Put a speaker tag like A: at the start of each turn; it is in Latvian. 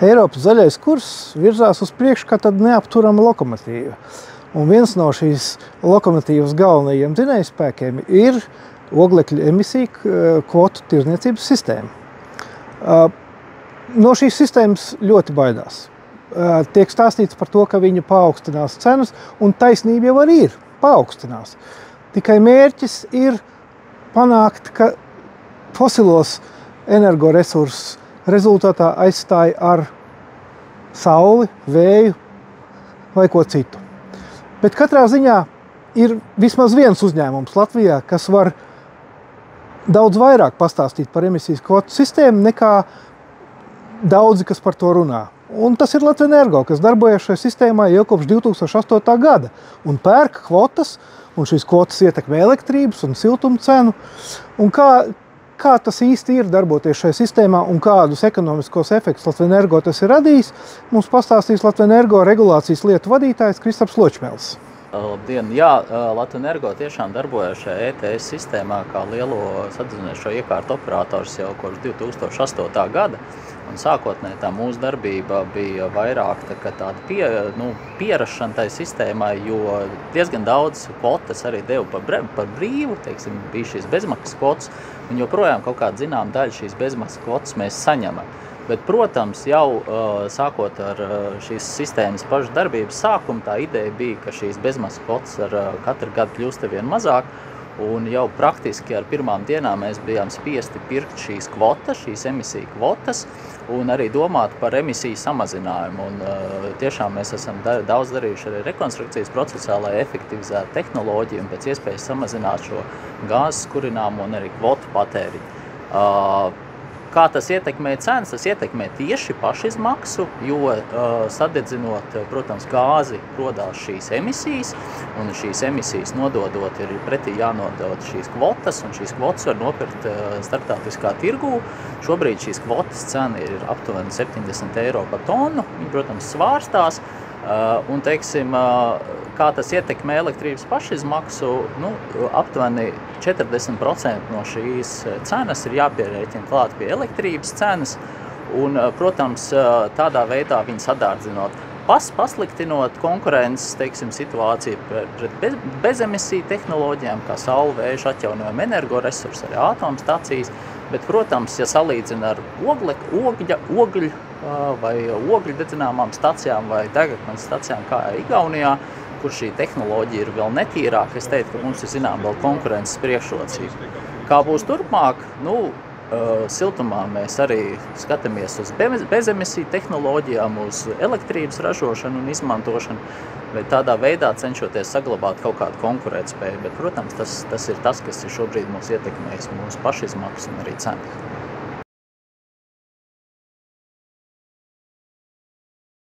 A: Eiropas zaļais kurs virzās uz priekšu kā tad neapturama lokomotīva. Un viens no šīs lokomotīvas galvenajiem dzinējspēkiem ir oglekļa emisiju kvotu tirdzniecības sistēma. No šīs sistēmas ļoti baidās. Tiek stāstīts par to, ka viņa paaugstinās cenas, un taisnība jau arī ir, paaugstinās. Tikai mērķis ir panākt, ka fosilos energoresursus rezultātā aizstāja ar sauli, vēju vai ko citu. Bet katrā ziņā ir vismaz viens uzņēmums Latvijā, kas var daudz vairāk pastāstīt par emisijas kvotu sistēmu nekā daudzi, kas par to runā. Un tas ir Latvenergo, kas darbojas šajā sistēmā jau kopš 2008. gada un pērk kvotas, un šīs kvotas ietekmē elektrības un siltuma cenu. Un kā tas īsti ir darboties šajā sistēmā un kādus ekonomiskos efektus Latvenergo tas ir radījis, mums pastāstīs Latvenergo regulācijas lietu vadītājs Kristaps Ločmēls.
B: Labdien! Jā, Latvenergo tiešām darbojas šajā ETS sistēmā kā lielo sadedzinošo iekārtu operators jau kopš 2008. gada. Un sākotnēji tā mūsu darbība bija vairāk tāda pierašana tai sistēmai, jo diezgan daudz kvotas arī deva par brīvu, teiksim, bija šīs bezmaksas kvotas, un joprojām kaut kāda zinām daļa šīs bezmaksas kvotas mēs saņemam. Bet, protams, jau sākot ar šīs sistēmas pašu darbības sākumu, tā ideja bija, ka šīs bezmaksas kvotas ar katru gadu kļūst vien mazāk, un jau praktiski ar pirmām dienām mēs bijām spiesti pirkt šīs kvotas, šīs emisiju kvotas, un arī domāt par emisiju samazinājumu. Un tiešām mēs esam daudz darījuši arī rekonstrukcijas procesā, lai efektivizētu tehnoloģiju un pēc iespējas samazināt šo gāzes kurināmo un arī kvotu patēriņu. Kā tas ietekmē cenas? Tas ietekmē tieši pašizmaksu, jo sadedzinot, protams, gāzi rodās šīs emisijas, un šīs emisijas nododot ir pretī jānodod šīs kvotas, un šīs kvotas var nopirkt starptautiskā tirgū. Šobrīd šīs kvotas cena ir aptuveni 70 eiro par tonu, viņi, protams, svārstās, un, teiksim, kā tas ietekmē elektrības pašizmaksu, aptuveni 40% no šīs cenas ir jāpierēķina klāt pie elektrības cenas, un, protams, tādā veidā viņi sadārdzinot, pasliktinot konkurences, teiksim, situāciju pret bezemisiju tehnoloģijām, kā saule, vēja, atjaunojami energoresursi, arī atomstacijas, bet, protams, ja salīdzina ar ogļu vai ogļu dedzināmām stacijām vai degakmeņa stacijām kā Igaunijā, kur šī tehnoloģija ir vēl netīrāka, es teiktu, ka mums ir zinām vēl konkurences priekšrocība. Kā būs turpmāk? Siltumā mēs arī skatāmies uz bezemisiju tehnoloģijām, uz elektrības ražošanu un izmantošanu, bet tādā veidā cenšoties saglabāt kaut kādu konkurētspēju. Bet, protams, tas ir tas, kas ir šobrīd mūs ietekmējis mūsu pašizmaksu un arī cenu.